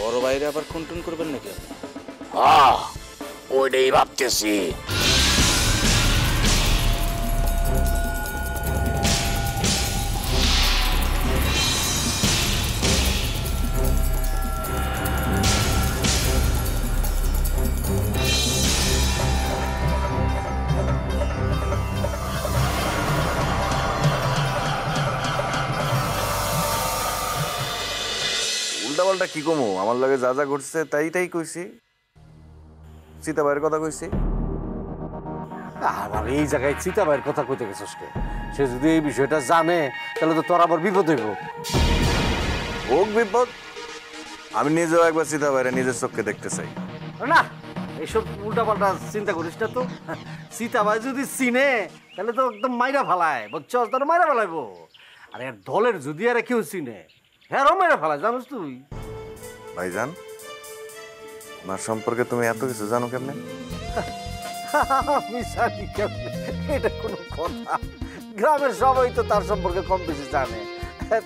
বড় বাইরে আবার খুন টুন করবেন নাকি? ওইটাই ভাবতেছি। উল্টাপাল্টা কি কমো? আমার লগে যা যা ঘটছে তাই কইছি। সীতাবাইয়ের কথা কইছি। আবার এই জায়গায় সীতাবাইয়ের কথা কইতে গেছিস কে? সে যদি এই বিষয়টা জানে তাহলে তো তোর আবার বিপদ হইব। হোক বিপদ, আমি নিজেও একবার সীতাবাইরে নিজের চোখকে দেখতে চাই। না, এইসব উল্টাপাল্টা চিন্তা করিস না তো। সীতাবাই যদি চিনে তাহলে তো একদম মাইরা ফালায়, বুঝছ? তোর মাইরা ফালাইবো। আর এর দলের যদি আর কেউ চিনে, হ্যাঁ মাইরা ফালায়, জানিস তুই? ভাইজান, ওনার সম্পর্কে তুমি এত কিছু জানো কেমনে? আমি জানি কেমনে? এটা কোনো কথা? গ্রামের সবাই তো তার সম্পর্কে কম বেশি জানে।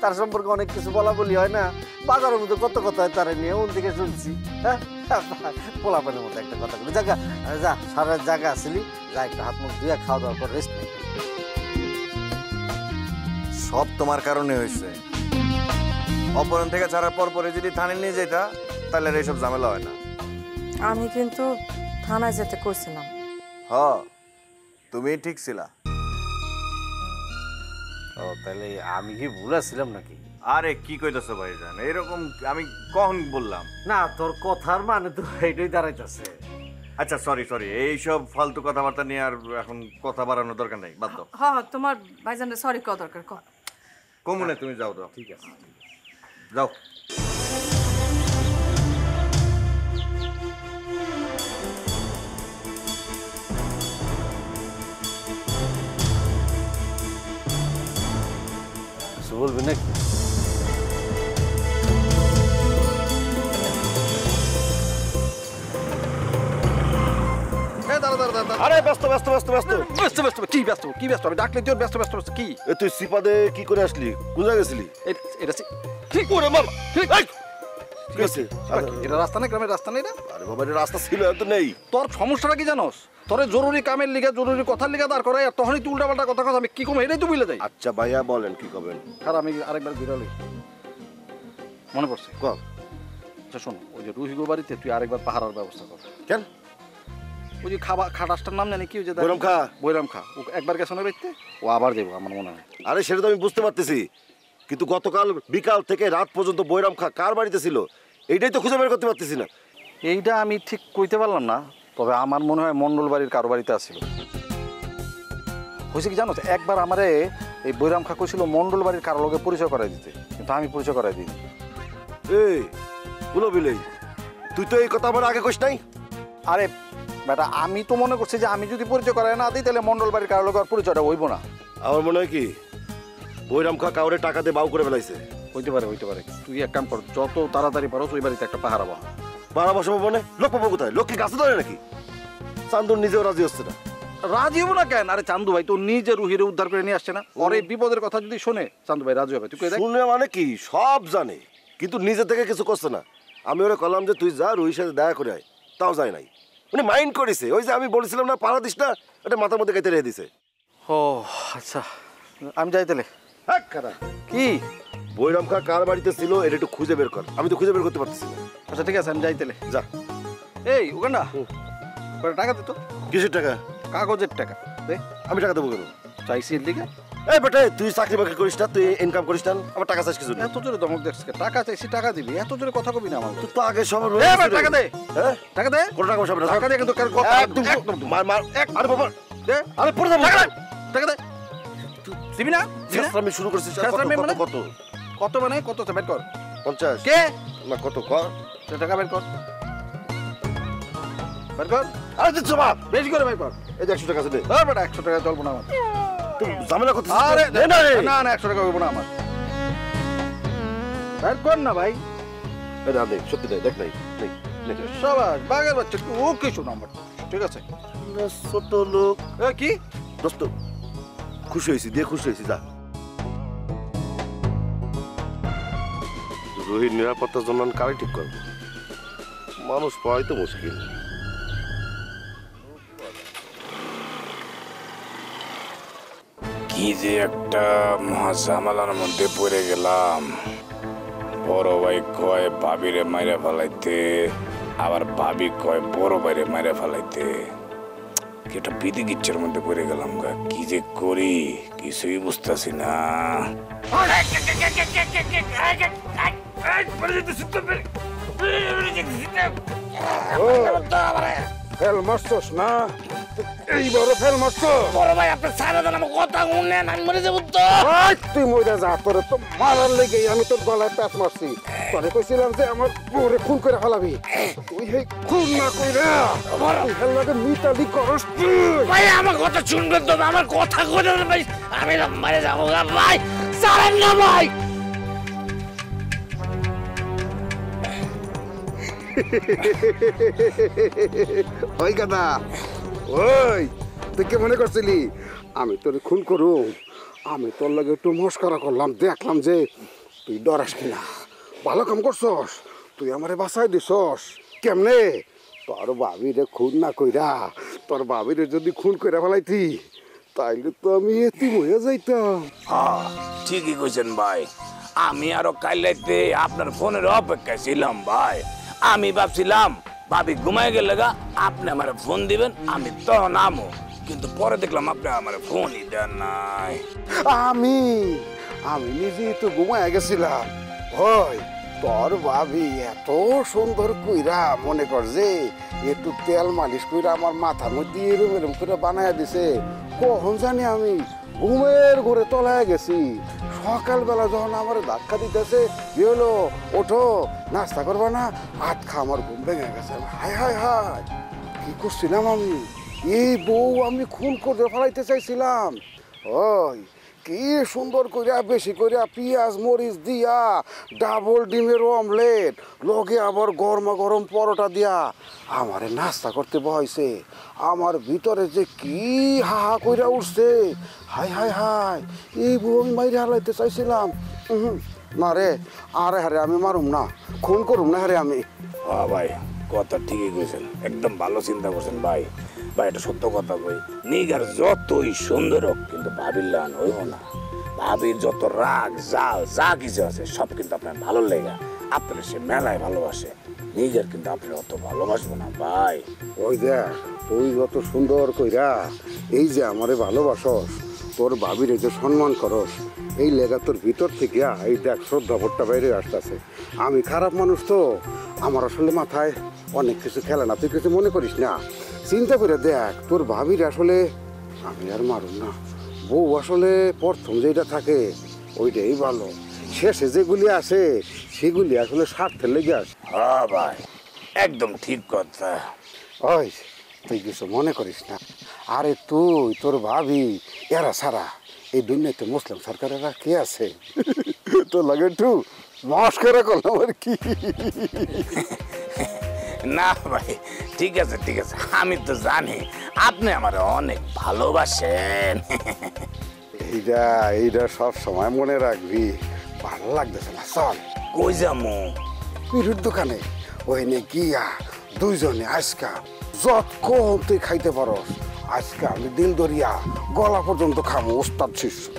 তার সম্পর্কে অনেক কিছু বলা বলি হয় না, বাজারের মধ্যে কত কথা হয় তারা নিয়ে, ওর দিকে শুনছি। হ্যাঁ, পোলাপানের মতো একটা কথা বলি। জায়গা যা, সারা জায়গা আসলি, যা একটু হাত মুখ ধুয়ে খাওয়া দাওয়ার পর রেস্ট নেই। সব তোমার কারণে হয়েছে। অপহরণ থেকে ছাড়ার পরে যদি থানায় নিয়ে যেতা তাহলে আর এইসব ঝামেলা হয় না। আমি কিন্তু থানায় যেতে কইছিলাম। তুমি ঠিক ছিলা। ও, তাহলে আমি কি ভুলাছিলাম নাকি? আরে কি কইতেছো ভাইজান? এরকম আমি কখন বললাম? না, তোর কথার মানে তো এইটাই দাঁড়াইতেছে। আচ্ছা সরি, এইসব ফালতু কথাবার্তা নিয়ে আর এখন কথা বাড়ানোর দরকার নেই, বাদ দাও। হ্যাঁ, তোমার ভাইজানের সরি কওয়া দরকার। কমুনে তুমি যাও দাও। ঠিক আছে, যাও। বলবি নাকি? আরে ব্যস্ত ব্যস্ত ব্যস্ত ব্যস্ত ব্যস্ত ব্যস্ত কি ব্যস্ত কি ব্যস্ত? আমি ডাকলে তুই ব্যস্ত ব্যস্ত ব্যস্ত কি? তুই সিপাদে কি করে আসলি? কোথায় গেছিলি? এটা ঠিক করে মার। ঠিক ঠিক আছে, এটা রাস্তা না, গ্রামের রাস্তা না এটা। আরে বাবা, এটা রাস্তা ছিল, এত নেই। তোর সমস্যাটা কি জানোস? তোর জরুরি কামের লিগে, জরুরি কথার লিগে দাঁড় করে, তখনই তুই উল্টাপাল্টা কথা কথা আমি কি কম এটাই তুই বুঝলে যাই। আচ্ছা ভাইয়া বলেন কি করবেন? আর আমি আরেকবার ঘুরালি মনে পড়ছে। কম আচ্ছা শোন, ওই যে রুহিগো বাড়িতে তুই আরেকবার পাহারার ব্যবস্থা কর। কেন? ওই যে খাটাসটার নাম জানি কি? ওই যে বৈরাম খা। বৈরাম খা, ও একবার গেছে না বাড়িতে, ও আবার যাবো আমার মনে হয়। আরে সেটা তো আমি বুঝতে পারতেছি, কিন্তু গতকাল বিকাল থেকে রাত পর্যন্ত বৈরাম খা কার বাড়িতে ছিল এইটাই তো খুঁজে বের করতে পারতেছি না। এইটা আমি ঠিক কইতে পারলাম না, তবে আমার মনে হয় মন্ডল বাড়ির কারো বাড়িতে আসছিল। হয়েছে কি জানো, একবার আমারে এই বৈরাম খা কইছিল মন্ডল বাড়ির কারো লোকে পরিচয় করাই দিতে, কিন্তু আমি পরিচয় করাই দিই। এই বলো বিলেই, তুই তো এই কথা আমার আগে কইস নাই। আরে বেটা, আমি তো মনে করছি যে আমি যদি পরিচয় করাই না দিই তাহলে মন্ডল বাড়ির কারো লোক আর পরিচয়টা হইব না। আমার মনে হয় কি বৈরাম খা কাউরে টাকা দিয়ে বাউ করে ফেলাইছে। হইতে পারে, হইতে পারে। তুই এক কাম কর, যত তাড়াতাড়ি পারো ওই বাড়িতে একটা পাহারা বাহা। বাড়া বসাবো মানে? লোক পাবো কোথায়? লোক কি গাছে ধরে নাকি? চান্দুর নিজেও রাজি হচ্ছে না। রাজি হবো না কেন? আরে চান্দু ভাই তো নিজে রুহিরে উদ্ধার করে নিয়ে আসছে না, ওর এই বিপদের কথা যদি শোনে চান্দু ভাই রাজি হবে। তুই শুনে মানে কি সব জানে, কিন্তু নিজে থেকে কিছু করছে না। আমি ওরা কলাম যে তুই যা রুহির সাথে দেখা করে আয়, তাও যায় নাই। উনি মাইন্ড করেছে, ওই যে আমি বলেছিলাম না পাড়া দিস না, এটা মাথার মধ্যে গাইতে রেখে দিছে। ও আচ্ছা, আমি যাই তাহলে। কি বৈরাম খা কার বাড়িতে ছিল এটা একটু খুঁজে বের কর, আমি তো খুঁজে বের করতে পারতেছি না। আচ্ছা ঠিক আছে, আমি যাই তাহলে। যা। এই উগান্ডা, টাকা দে তো। কিসের টাকা? কাগজের টাকা দে। আমি টাকা দেবো কেন? চাইছি এর দিকে। এই বেটা, তুই চাকরি বাকরি করিস না, তুই ইনকাম করিস না, আমার টাকা চাইছিস কিছু? এত জোরে দমক দেখছিস, টাকা চাইছি টাকা দিবি, এত জোরে কথা কবি না আমার। তুই তো আগে সব টাকা দে। হ্যাঁ টাকা দে। কোন টাকা পয়সা? টাকা দে, কিন্তু একদম মার মার। আরে বাবা দে, আরে পড়ে যাবো। টাকা দে। দিবি না? আমি শুরু করছিস কত কত কত মানে কত? বের কর। 50 কে না কত কর? টাকা বের কর, বের কর। আরে দিচ্ছ বাপ, বেশি করে বের কর। এই 100 টাকা আছে দে। আরে বেটা 100 টাকা চলবো না আমার। তুই ঝামেলা করছিস? আরে না না না 100 টাকা হইব না আমার। বের কর না ভাই। এই না দে, সত্যি দে, দেখ নাই নেই। সবাই বাগের বাচ্চা, ওকে শোনো আমার, ঠিক আছে? ছোট লোক। কি দোস্ত, খুশি হয়েছি, দিয়ে খুশি হয়েছি, যা। রোহিত নিরাপত্তার জন্য কারে ঠিক করবো? মানুষ পাওয়াই তো মুশকিল। কি যে একটা মহাঝামেলার মধ্যে পড়ে গেলাম। বড় ভাই কয় ভাবিরে মাইরে ফেলাইতে, আবার ভাবি কয় বড় ভাইরে মাইরে ফেলাইতে। কি একটা বিধি গিচ্ছের মধ্যে পড়ে গেলাম গা, কি যে করি কিছুই বুঝতেছি না। ফেল মারছস না, এইবার ফেল মারছ। বড় ভাই আপনি সারা দিন আমার কথা শুনেন, আমি মরে যাবো তো। তুই মরে যা, তোরে তো মারার লেগে আমি তোর গলায় প্যাঁচ মারছি। তোরে কইছিলাম যে আমার বউরে খুন করে ফেলাবি, তুই এই খুন না কইরা তুই হেল লাগে মিতালি করস তুই। ভাই আমার কথা শুনবেন তো, আমার কথা কইরা ভাই আমি মরে যাবো গা ভাই, ছাড়েন না ভাই। ওই গাদা, ওই তুই কে মনে করছিলি আমি তোর খুন করুম? আমি তোর লাগে একটু মস্করা করলাম, দেখলাম যে তুই ডরাস কিনা। ভালো কাম করছস, তুই আমারে বাঁচাই দিছস। কেমনে? তোর ভাবিরে খুন না কইরা, তোর ভাবিরে যদি খুন কইরা ফেলাইতি তাইলে তো আমি এতিম হয়ে যাইতাম। হ্যাঁ ঠিকই কইছেন ভাই, আমি আরো কাইলাইতে আপনার ফোনের অপেক্ষায় ছিলাম ভাই। আমি ভাবছিলাম ভাবি ঘুমাই গেলে গা আপনি আমার ফোন দিবেন, আমি তো নামো, কিন্তু পরে দেখলাম আপনি আমার ফোনই দেন নাই। আমি নিজেই তো ঘুমায় গেছিলাম। ওই তোর ভাবি এত সুন্দর কইরা মনে কর যে একটু তেল মালিশ কইরা আমার মাথার মধ্যে এরম এরম করে বানায় দিছে। কখন জানি আমি ঘুমের ঘরে তলায় গেছি। সকালবেলা যখন আমার ধাক্কা দিতেছে, কি হলো ওঠো নাস্তা করবা না, হাত খা, আমার ঘুম ভেঙে গেছে। হায় হায় হায়, কি করছিলাম আমি? এই বউ আমি খুন করে ফেলাইতে চাইছিলাম। ওই কি সুন্দর কইরা বেশি কইরা পেঁয়াজ মরিচ দিয়া ডাবল ডিমের অমলেট লগে আবার গরমা গরম পরোটা দিয়া আমারে নাস্তা করতে বহাইছে। আমার ভিতরে যে কি হাহা কইরা উঠছে, হাই হাই হাই, এই বউ আমি মাইরে হালাইতে চাইছিলাম। না রে, আরে হারে আমি মারুম না, খুন করুম না হারে আমি। হ্যাঁ ভাই কথা ঠিকই কইছেন, একদম ভালো চিন্তা করছেন ভাই। ভাই এটা সত্য কথা কই, নিগার যতই সুন্দর হোক কিন্তু ভাবির লান হইব না। ভাবির যত রাগ জাল যা কিছু আছে সব কিন্তু আপনার ভালো লেগে, আপনার সে মেলায় ভালোবাসে। নিগার কিন্তু আপনার অত ভালোবাসবো না ভাই। ওই দেখ, তুই যত সুন্দর কইরা এই যে আমারে ভালোবাসস, তোর ভাবিরে যে সম্মান করস, এই লেগা তোর ভিতর থেকে এই দেখ শ্রদ্ধাবোধটা বাইরে আসতেছে। আমি খারাপ মানুষ তো, আমার আসলে মাথায় অনেক কিছু খেলে না, তুই কিছু মনে করিস না। চিন্তা করে দেখ, তোর ভাবির আসলে আমি আর মারুম না। বউ আসলে প্রথম যেটা থাকে ওইটাই ভালো, শেষে যেগুলি আসে সেগুলি আসলে স্বার্থের লেগে আসে। হ্যাঁ ভাই একদম ঠিক কথা। ওই তুই কিছু মনে করিস না। আরে তুই তোর ভাবি এরা সারা এই দুনিয়াতে মুসলিম সরকারের আর কে আছে? তোর লাগে একটু মস্করা করলাম আর কি। না ভাই ঠিক আছে ঠিক আছে, আমি তো জানি আপনি আমার অনেক ভালোবাসেন। এইটা সব সময় মনে রাখবি। ভালো লাগতেছে না, চল কই যামু? পিঠুর দোকানে ওইনে গিয়া দুইজনে আজকা যতক্ষণ তুই খাইতে পারস আজকে আমি দিল দরিয়া গলা পর্যন্ত খাবো, ওস্তাদ শিষ্য।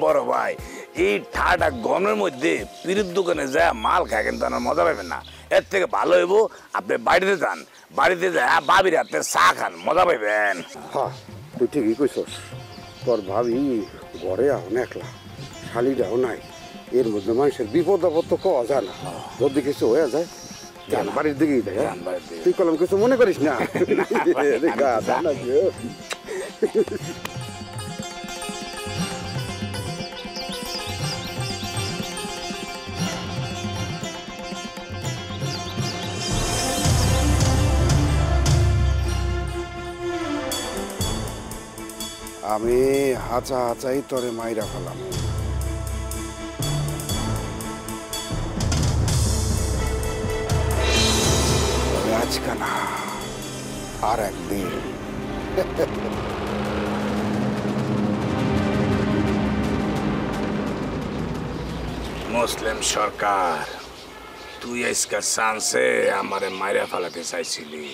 বড় ভাই এই ঠাডা গরমের মধ্যে পিরির দোকানে যায় মাল খায় কিন্তু আমার মজা পাবেন না। এর থেকে ভালো হইব আপনি বাড়িতে যান, বাড়িতে যায় বাবির হাতে চা খান, মজা পাইবেন। হ্যাঁ তুই ঠিকই কইছস, তোর ভাবি ঘরে এখন একলা, শালিটাও নাই, এর মধ্যে মানুষের বিপদ আপদ তো পাওয়া যায় না। যদি কিছু হয়ে যায় বাড়ির দিকেই দেয়। তুই কলম কিছু মনে করিস না। আমি হাঁচা হাঁচাই তোরে মাইরা ফেলাম। আজকে না, আর একদিন। মুসলিম সরকার তুই আজকাল চান্সে আমারে মাইরা ফেলাতে চাইছিলি,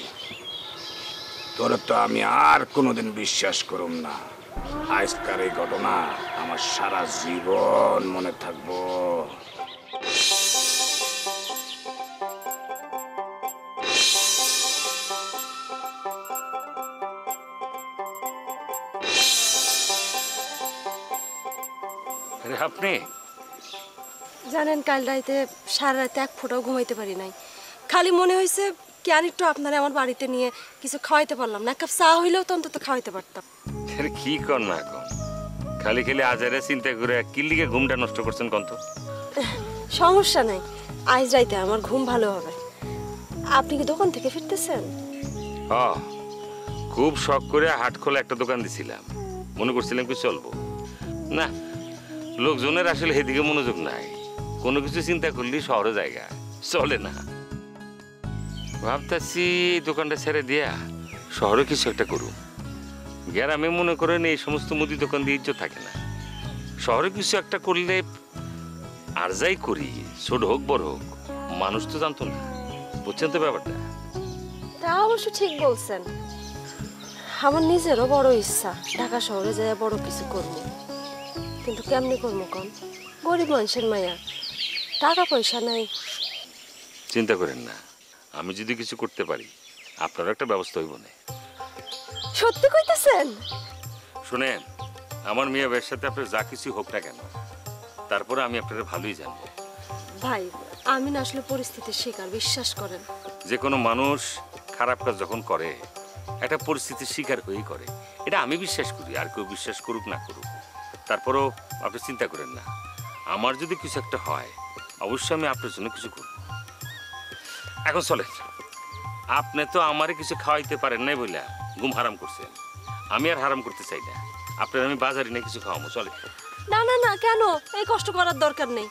তোর তো আমি আর কোনোদিন বিশ্বাস করুম না। আজকাল এই ঘটনা আমার সারা জীবন মনে থাকবো। আপনি জানেন কাল রাইতে সারা রাতে এক ফোঁটাও ঘুমাইতে পারি নাই। খালি মনে হয়েছে কেন একটু আপনারা আমার বাড়িতে নিয়ে কিছু খাওয়াইতে পারলাম না, এক কাপ চা হইলেও তো অন্তত খাওয়াইতে পারতাম। কি কর না এখন খালি খালি আজারে চিন্তা করে কিল্লিকে ঘুমটা নষ্ট করছেন কন্ত? সমস্যা নাই, আজ রাইতে আমার ঘুম ভালো হবে। আপনি কি দোকান থেকে ফিরতেছেন? খুব শখ করে হাট খোলা একটা দোকান দিছিলাম, মনে করছিলাম কি চলবো না। লোকজনের আসলে এদিকে মনোযোগ নাই, কোনো কিছু চিন্তা করলে শহরে জায়গা চলে না। ভাবতেছি এই দোকানটা ছেড়ে দিয়া শহরে কিছু একটা করুম। গ্রামে মনে করেন এই সমস্ত মুদি দোকান দিয়ে ইজ্জত থাকে না, শহরে কিছু একটা করলে আর যাই করি ছোট হোক বড় হোক মানুষ তো জানতো না, বুঝছেন তো ব্যাপারটা? তা অবশ্য ঠিক বলছেন। আমার নিজেরও বড় ইচ্ছা ঢাকা শহরে যায় বড় কিছু করবো, কিন্তু কেমনি করবো কম? গরিব মানুষের মায়া, টাকা পয়সা নাই। চিন্তা করেন না, আমি যদি কিছু করতে পারি আপনারও একটা ব্যবস্থা হইব না। সত্যি কইতেছেন? শুনেন, আমার মেয়ে ভাইয়ের সাথে আপনার যা কিছু হোক না কেন, তারপরে আমি আপনার ভালোই জানবো। ভাই আমি না আসলে পরিস্থিতির শিকার, বিশ্বাস করেন। যে কোনো মানুষ খারাপ কাজ যখন করে একটা পরিস্থিতির শিকার হয়েই করে, এটা আমি বিশ্বাস করি, আর কেউ বিশ্বাস করুক না করুক। তারপরেও আপনি চিন্তা করেন না, আমার যদি কিছু একটা হয় অবশ্যই আমি আপনার জন্য কিছু করব। এখন চলে, আপনি তো আমারে কিছু খাওয়াইতে পারেন নাই বইলা ঘুম হারাম করছেন, আমি আর হারাম করতে চাই না। আপনার আমি বাজারে নিয়ে কিছু খাওয়াবো, চলে? না না না, কেন? এই কষ্ট করার দরকার নেই।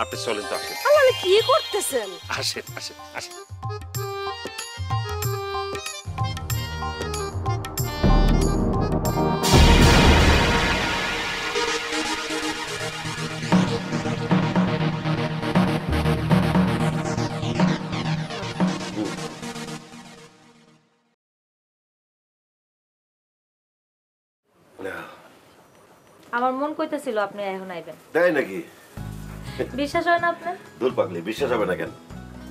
আপনি চলেন তো, আসেন। আল্লাহ, কি করতেছেন? আসেন আসেন আসেন। আমার মন কইতেছিল আপনি এখন আইবেন। তাই নাকি? বিশ্বাস হয় না আপনার? দূর পাগলি, বিশ্বাস হবে না কেন?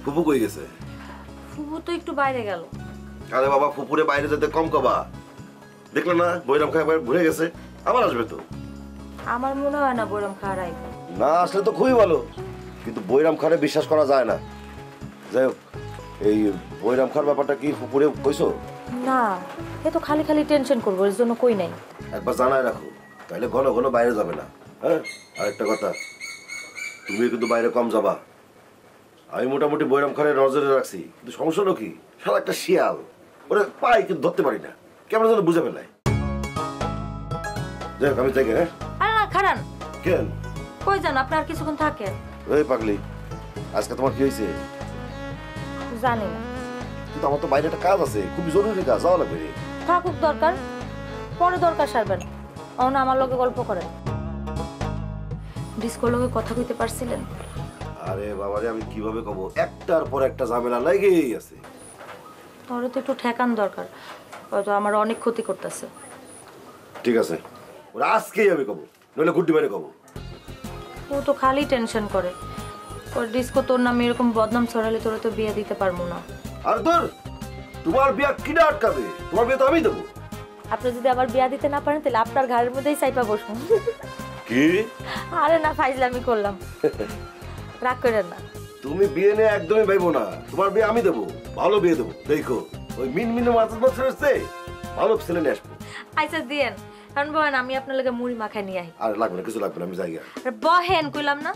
ফুপু কই গেছে? ফুপু তো একটু বাইরে গেল। আরে বাবা, ফুপুরে বাইরে যেতে কম কবা। দেখলে না বৈরাম খায় ঘুরে গেছে, আবার আসবে তো। আমার মনে হয় না বৈরাম খাওয়ার আইবে। না আসলে তো খুবই ভালো, কিন্তু বৈরাম খারে বিশ্বাস করা যায় না। যাই হোক, এই বৈরাম খার ব্যাপারটা কি ফুপুরে কইছো? না, এ তো খালি খালি টেনশন করবো, এর জন্য কই নাই। একবার জানাই রাখো, তাহলে ঘন ঘন বাইরে যাবে না। হ্যাঁ, আরেকটা কথা, তুমি কিন্তু বাইরে কম যাবা। আমি মোটামুটি বৈরাম খারে নজরে রাখছি, কিন্তু সমস্যা হলো কি, সারা একটা শিয়াল ওরে পাই কিন্তু ধরতে পারি না, কেমন যেন বুঝে ফেলাই। যাই হোক, আমি যাই। হ্যাঁ, আরে না, খারান। কেন? কই যান? আপনার কিছুক্ষণ থাকে। ওই পাগলি, আজকে তোমার কি হয়েছে? জানি না, কিন্তু আমার তো বাইরে একটা কাজ আছে, খুব জরুরি কাজ, যাওয়া লাগবে। থাকুক, দরকার পরে দরকার সারবেন। অন আমার লগে গল্প করেন। ডিসকোর লগে কথা কইতে পারছিলেন? আরে বাবারে, আমি কিভাবে কব, একটার পর একটা ঝামেলা লাগেই আছে। তোরে তো একটু ঠেকান দরকার, হয়তো আমার অনেক ক্ষতি করতেছে। ঠিক আছে, ওরা আজকেই আমি কব, নইলে গুড্ডি বাইরে কব। ও তো খালি টেনশন করে, ওর ডিসকো তোর নামে এরকম বদনাম ছড়ালে তোরে তো বিয়ে দিতে পারবো না। আর তোর তোমার বিয়া কিনা আটকাবে? তোমার বিয়ে তো আমি দেবো। আপনি যদি আবার বিয়া দিতে না পারেন তাহলে আপনার ঘরের মধ্যেই চাইপা বসুন। কি? আরে না, ফাইজলামি করলাম, রাগ করেন না। তুমি বিয়ে নিয়ে একদমই ভাইবো না, তোমার বিয়ে আমি দেবো, ভালো বিয়ে দেবো। দেখো ওই মিনমিনে মাছ বছর আসছে, ভালো ছেলে নিয়ে আসবো। আচ্ছা দিয়েন, কারণ বহেন আমি আপনার লগে মুড়ি মাখায় নিয়ে আই। আর লাগবে না, কিছু লাগবে না, আমি যাই। আরে বহেন কইলাম না।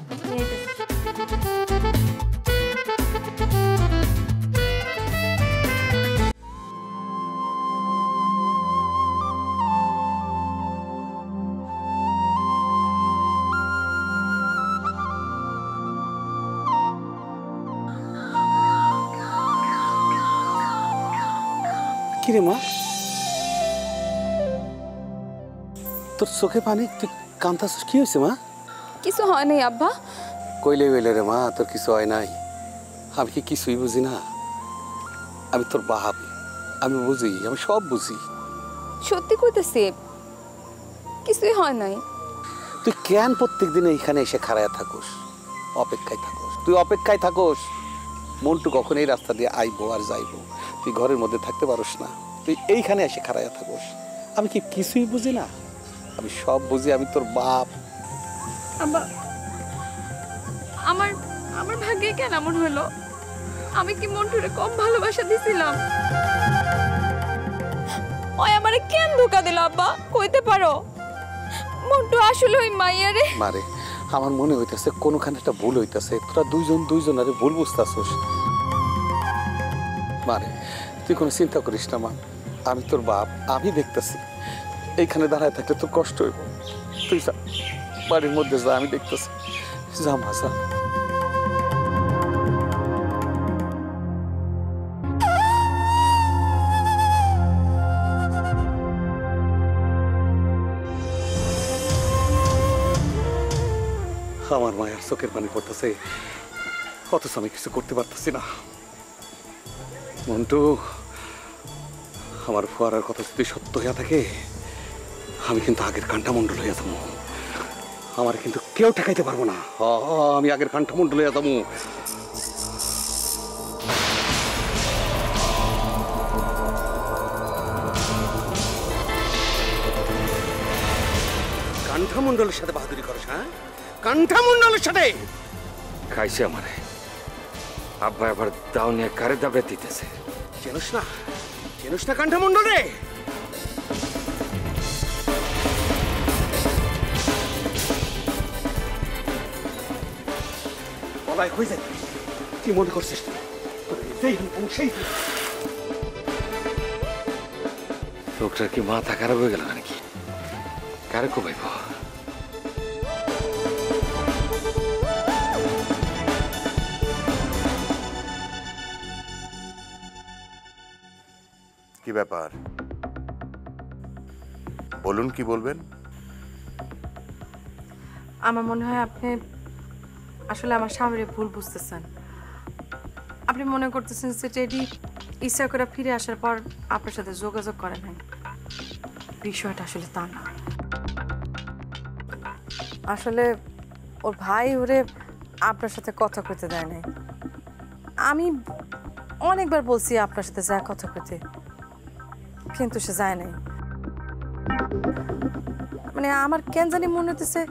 কিরে মা, তোর চোখে পানি, তুই কান্তাছিস, কি হয়েছে মা? কিছু হয় নাই আব্বা। কইলে কইলে রে মা, তোর কিছু হয় নাই। আমি কি কিছুই বুঝি না? আমি তোর বাপ, আমি বুঝি, আমি সব বুঝি। সত্যি কইতেছি কিছুই হয় নাই। তুই কেন প্রত্যেক দিন এইখানে এসে খাড়ায় থাকোস, অপেক্ষায় থাকোস? তুই অপেক্ষায় থাকোস মন্টু কখন এই রাস্তা দিয়ে আইবো আর যাইবো, তুই ঘরের মধ্যে থাকতে পারোস না, তুই এইখানে এসে খাড়ায় থাকোস। আমি কি কিছুই বুঝি না? আমি সব বুঝি, আমি তোর বাপ। আমার আমার ভাগ্যে কেন এমন হলো? আমি কি মন্টুরে কম ভালোবাসা দিছিলাম? ওই আমারে কেন ধোকা দিল আব্বা? কইতে পারো মন্টু আসলে ওই মাইয়ারে? মারে, আমার মনে হইতেছে কোনখানে একটা ভুল হইতেছে। তোরা দুইজনারে ভুল বুঝতেছস। মারে, তুই কোনো চিন্তা করিস না মা, আমি তোর বাপ, আমি দেখতেছি। এইখানে দাঁড়ায় থাকলে তোর কষ্ট হইব। তুই যা, বাড়ির মধ্যে যা, আমি দেখতেছি। যা মা, যা। আমার মায়ের চোখের পানি পড়তেছে, অথচ আমি কিছু করতে পারতেছি না। মন্টু, আমার ফোয়ারার কথা যদি সত্য হইয়া থাকে, আমি কিন্তু আগের কান্ঠামণ্ডল হইয়া যাবো। আমার কিন্তু কেউ ঠেকাইতে পারবো না। আমি আগের কান্ঠামণ্ডল হইয়া যাবো। কান্ঠামণ্ডলের সাথে বাহাদুরি করছ? হ্যাঁ, কান্ঠামণ্ডলের সাথে? খাইছে আমারে। আব্বা আবার দাও নিয়ে কারে দাবে দিতেছে। চেনস না? চেনস না কান্ঠামণ্ডল রে? বলাই হয়ে যায়। কি মনে করছিস? লোকটার কি মাথা খারাপ হয়ে গেল নাকি? কারে কোবাইব? কি ব্যাপার বলুন, কি বলবেন? আমার মনে হয় আপনি আসলে আমার স্বামীর ভুল বুঝতেছেন। আপনি মনে করতেছেন যে টেডি ইচ্ছা করে ফিরে আসার পর আপনার সাথে যোগাযোগ করে নাই। বিষয়টা আসলে তা না। আসলে ওর ভাই ওরে আপনার সাথে কথা কইতে দেয় নাই। আমি অনেকবার বলছি আপনার সাথে যা কথা কইতে, কিন্তু সে যায় নাই। মানে আমার কেন জানি মনে হতেছে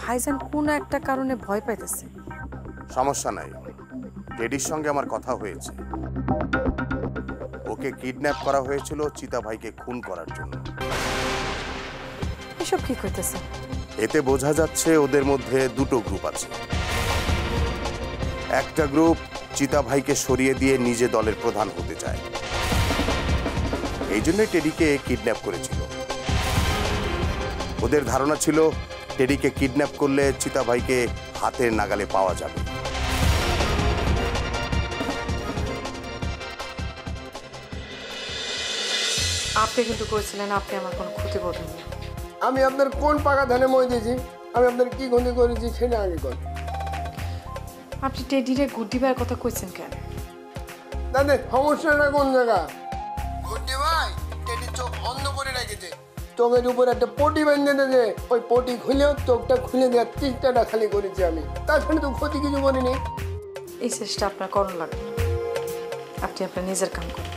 ভাইজান কোনো একটা কারণে ভয় পাইতেছে। সমস্যা নাই, টেডির সঙ্গে আমার কথা হয়েছে। ওকে কিডন্যাপ করা হয়েছিল চিতা ভাইকে খুন করার জন্য। এসব কি কইতেছে? এতে বোঝা যাচ্ছে ওদের মধ্যে দুটো গ্রুপ আছে। একটা গ্রুপ চিতা ভাইকে সরিয়ে দিয়ে নিজে দলের প্রধান হতে চায়, এই জন্য টেডিকে কিডন্যাপ করেছিল। ওদের ধারণা ছিল টেডিকে কিডন্যাপ করলে চিতা ভাইকে হাতের নাগালে পাওয়া যাবে। আপনি কিন্তু কইছিলেন আপনি আমার কোনো ক্ষতি করবেন না। আমি আপনার কোন পাকা ধানে মই দিয়েছি? আমি আপনার কি ক্ষতি করেছি সেটা আগে কর। আপনি টেডিরে গুড্ডি ভাইয়ের কথা কইছেন কেন? দাদা সমস্যাটা কোন জায়গা? গুড্ডি ভাই টেডির চোখ বন্ধ করে রেখেছে, চোখের উপর একটা পটি বেঁধে দিয়েছে। ওই পটি খুলেও চোখটা খুলে দেওয়ার চেষ্টাটা খালি করেছি আমি, তাছাড়া তো ক্ষতি কিছু করিনি। এই চেষ্টা আপনার করণ লাগবে না। আপনি আপনার নিজের কাম করুন।